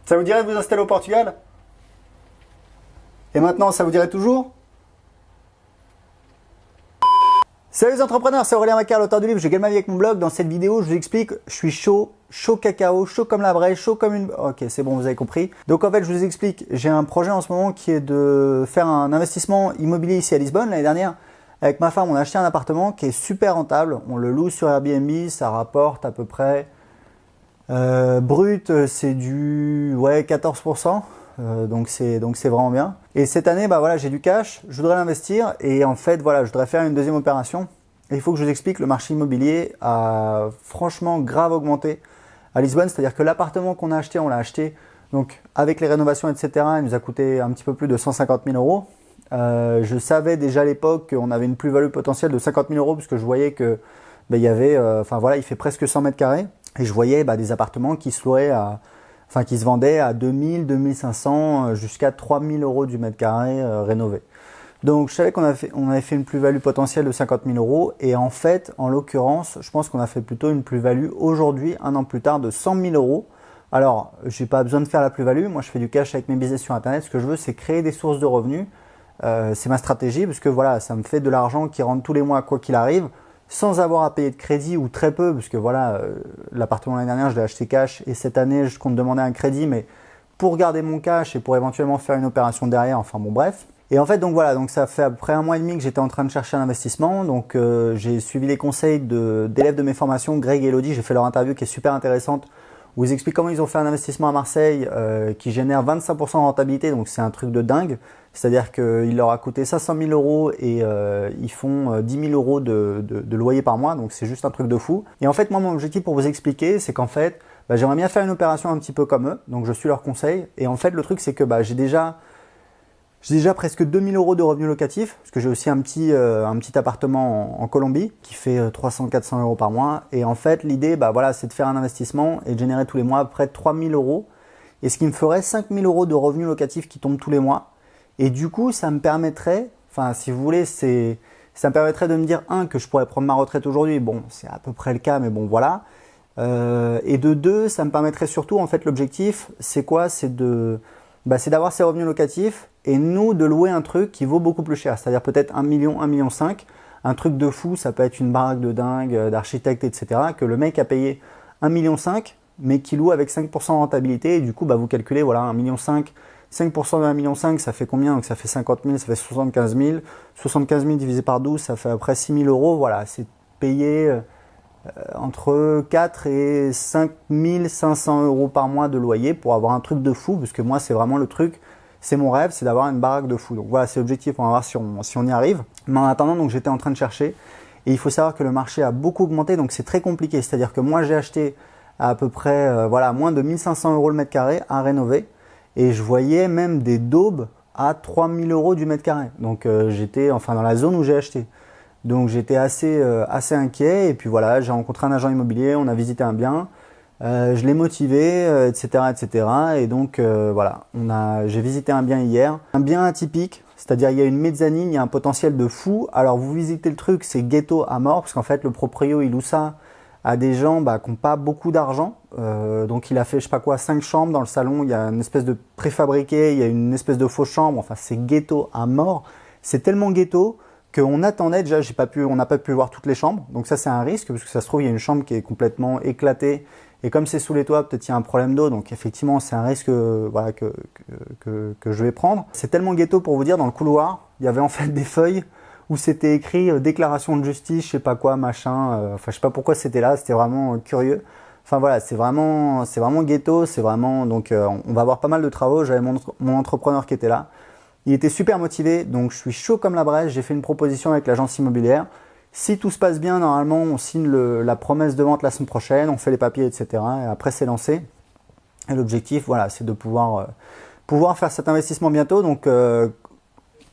Ça vous dirait de vous installer au Portugal? Et maintenant, ça vous dirait toujours? Salut les entrepreneurs, c'est Aurélien Macar, l'auteur du livre Je gagne ma vie avec mon blog. Dans cette vidéo, je vous explique, je suis chaud cacao, chaud comme la braise, chaud comme une... Ok, c'est bon, vous avez compris. Donc en fait, je vous explique, j'ai un projet en ce moment qui est de faire un investissement immobilier ici à Lisbonne. L'année dernière, avec ma femme, on a acheté un appartement qui est super rentable. On le loue sur Airbnb, ça rapporte à peu près... brut, c'est du 14%. Donc c'est vraiment bien. Et cette année, bah voilà, j'ai du cash, je voudrais l'investir et en fait, voilà, je voudrais faire une deuxième opération. Et il faut que je vous explique, le marché immobilier a franchement grave augmenté à Lisbonne. C'est-à-dire que l'appartement qu'on a acheté, on l'a acheté donc avec les rénovations, etc. Il nous a coûté un petit peu plus de 150 000 euros. Je savais déjà à l'époque qu'on avait une plus-value potentielle de 50 000 euros puisque je voyais que il y avait, enfin voilà, il fait presque 100 mètres carrés. Et je voyais des appartements qui se louaient à... Enfin, qui se vendaient à 2000, 2500, jusqu'à 3000 euros du mètre carré rénové. Donc, je savais qu'on avait fait une plus-value potentielle de 50 000 euros. Et en fait, en l'occurrence, je pense qu'on a fait plutôt une plus-value aujourd'hui, un an plus tard, de 100 000 euros. Alors, j'ai pas besoin de faire la plus-value. Moi, je fais du cash avec mes business sur Internet. Ce que je veux, c'est créer des sources de revenus. C'est ma stratégie parce que voilà, ça me fait de l'argent qui rentre tous les mois, quoi qu'il arrive, sans avoir à payer de crédit ou très peu, parce que voilà, l'appartement l'année dernière, je l'ai acheté cash et cette année, je compte demander un crédit, mais pour garder mon cash et pour éventuellement faire une opération derrière, enfin bon bref. Et en fait, donc voilà, donc ça fait à peu près 1 mois et demi que j'étais en train de chercher un investissement, donc j'ai suivi les conseils d'élèves de mes formations, Greg et Elodie, j'ai fait leur interview qui est super intéressante, où ils expliquent comment ils ont fait un investissement à Marseille qui génère 25% de rentabilité, donc c'est un truc de dingue. C'est-à-dire qu'il leur a coûté 500 000 euros et ils font 10 000 euros de loyer par mois, donc c'est juste un truc de fou. Et en fait, moi, mon objectif pour vous expliquer, c'est qu'en fait, j'aimerais bien faire une opération un petit peu comme eux, donc je suis leur conseil. Et en fait, le truc, c'est que j'ai déjà presque 2 000 euros de revenus locatifs, parce que j'ai aussi un petit appartement en Colombie qui fait 300-400 euros par mois. Et en fait, l'idée, voilà, c'est de faire un investissement et de générer tous les mois près de 3 000 euros. Et ce qui me ferait 5 000 euros de revenus locatifs qui tombent tous les mois. Et du coup, ça me permettrait, enfin si vous voulez, ça me permettrait de me dire, que je pourrais prendre ma retraite aujourd'hui. Bon, c'est à peu près le cas, mais bon, voilà. Et de deux, ça me permettrait surtout, en fait, l'objectif, c'est quoi? C'est d'avoir ces revenus locatifs et nous, de louer un truc qui vaut beaucoup plus cher. C'est-à-dire peut-être 1 million, 1,5 million. Un truc de fou, ça peut être une baraque de dingue, d'architecte, etc. Que le mec a payé 1,5 million, mais qui loue avec 5% de rentabilité. Et du coup, vous calculez, voilà, 1,5 million. 5% de 1,5 million, ça fait combien? Donc ça fait 50 000, ça fait 75 000. 75 000 divisé par 12, ça fait à peu près 6 000 euros. Voilà, c'est payé entre 4 et 5 500 euros par mois de loyer pour avoir un truc de fou. Parce que moi, c'est vraiment le truc, c'est mon rêve, c'est d'avoir une baraque de fou. Donc voilà, c'est l'objectif, on va voir si on y arrive. Mais en attendant, donc j'étais en train de chercher. Et il faut savoir que le marché a beaucoup augmenté, donc c'est très compliqué. C'est-à-dire que moi, j'ai acheté à peu près moins de 1 500 euros le mètre carré à rénover. Et je voyais même des daubes à 3 000 euros du mètre carré. Donc j'étais dans la zone où j'ai acheté. Donc j'étais assez inquiet. Et puis voilà, j'ai rencontré un agent immobilier, on a visité un bien. Je l'ai motivé, etc., etc. Et donc voilà, j'ai visité un bien hier. Un bien atypique, c'est-à-dire il y a une mezzanine, il y a un potentiel de fou. Alors vous visitez le truc, c'est ghetto à mort, parce qu'en fait le proprio il loue ça à des gens qui n'ont pas beaucoup d'argent. Donc il a fait, je sais pas quoi, 5 chambres dans le salon, il y a une espèce de préfabriqué, il y a une espèce de fausse chambre, enfin c'est ghetto à mort. C'est tellement ghetto qu'on attendait, déjà on n'a pas pu voir toutes les chambres, donc ça c'est un risque, parce que ça se trouve il y a une chambre qui est complètement éclatée, et comme c'est sous les toits, peut-être il y a un problème d'eau, donc effectivement c'est un risque voilà, que je vais prendre. C'est tellement ghetto pour vous dire, dans le couloir, il y avait en fait des feuilles où c'était écrit déclaration de justice, je sais pas quoi, machin, enfin je sais pas pourquoi c'était là, c'était vraiment curieux. Enfin voilà, c'est vraiment ghetto, c'est vraiment, donc on va avoir pas mal de travaux. J'avais mon entrepreneur qui était là, il était super motivé, donc je suis chaud comme la braise. J'ai fait une proposition avec l'agence immobilière. Si tout se passe bien, normalement on signe la promesse de vente la semaine prochaine, on fait les papiers, etc. Et après c'est lancé. Et l'objectif, voilà, c'est de pouvoir faire cet investissement bientôt. Donc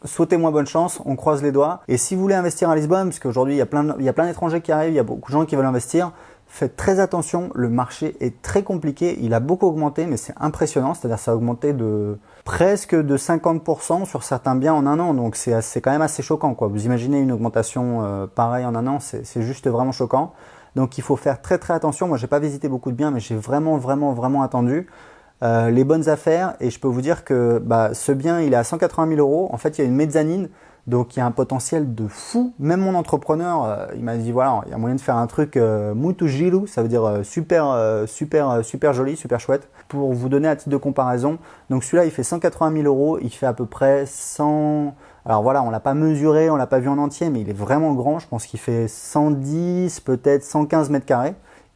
souhaitez-moi bonne chance, on croise les doigts. Et si vous voulez investir à Lisbonne, parce qu'aujourd'hui il y a plein d'étrangers qui arrivent, il y a beaucoup de gens qui veulent investir, faites très attention, le marché est très compliqué, il a beaucoup augmenté, mais c'est impressionnant, c'est-à-dire ça a augmenté de presque de 50% sur certains biens en un an, donc c'est quand même assez choquant, quoi. Vous imaginez une augmentation pareille en un an, c'est juste vraiment choquant. Donc il faut faire très attention. Moi j'ai pas visité beaucoup de biens, mais j'ai vraiment attendu. les bonnes affaires, et je peux vous dire que ce bien il est à 180 000 euros. En fait, il y a une mezzanine, donc il y a un potentiel de fou. Même mon entrepreneur, il m'a dit voilà, il y a moyen de faire un truc muito giro, ça veut dire super joli, super chouette. Pour vous donner un titre de comparaison, donc celui-là il fait 180 000 euros, il fait à peu près 100. Alors voilà, on l'a pas mesuré, on l'a pas vu en entier, mais il est vraiment grand. Je pense qu'il fait 110, peut-être 115 mètres carrés.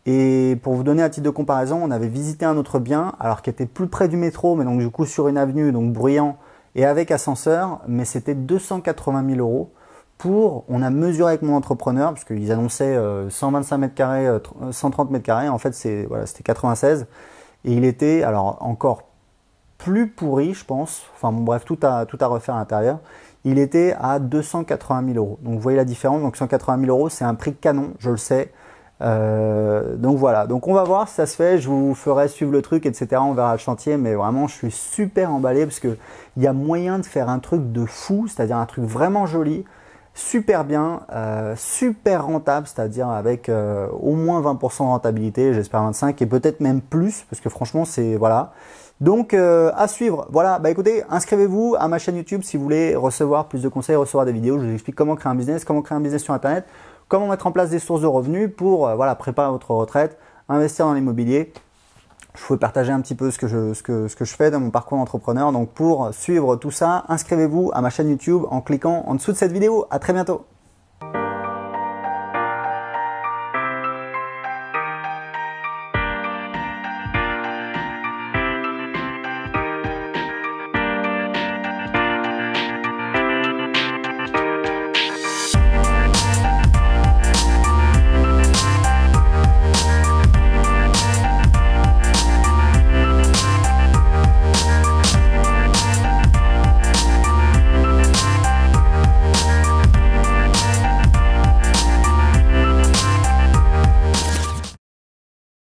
Et pour vous donner un titre de comparaison, on avait visité un autre bien, alors qui était plus près du métro, mais donc du coup sur une avenue, donc bruyant et avec ascenseur, mais c'était 280 000 euros. On a mesuré avec mon entrepreneur, parce qu'ils annonçaient 125 mètres carrés, 130 mètres carrés, en fait c'était 96, et il était alors encore plus pourri, je pense. Enfin bon, bref, tout à refaire à l'intérieur. Il était à 280 000 euros. Donc vous voyez la différence. Donc 180 000 euros, c'est un prix canon, je le sais. Donc voilà, donc on va voir si ça se fait, je vous ferai suivre le truc, etc. On verra le chantier, mais vraiment je suis super emballé parce que il y a moyen de faire un truc de fou, c'est-à-dire un truc vraiment joli, super bien, super rentable, c'est-à-dire avec au moins 20% de rentabilité, j'espère 25 et peut-être même plus, parce que franchement c'est voilà. Donc à suivre, voilà, écoutez, inscrivez-vous à ma chaîne YouTube si vous voulez recevoir plus de conseils, recevoir des vidéos, je vous explique comment créer un business sur internet, comment mettre en place des sources de revenus pour voilà, préparer votre retraite, investir dans l'immobilier. Je vous partager un petit peu ce que je fais dans mon parcours d'entrepreneur. Donc pour suivre tout ça, inscrivez-vous à ma chaîne YouTube en cliquant en dessous de cette vidéo. À très bientôt.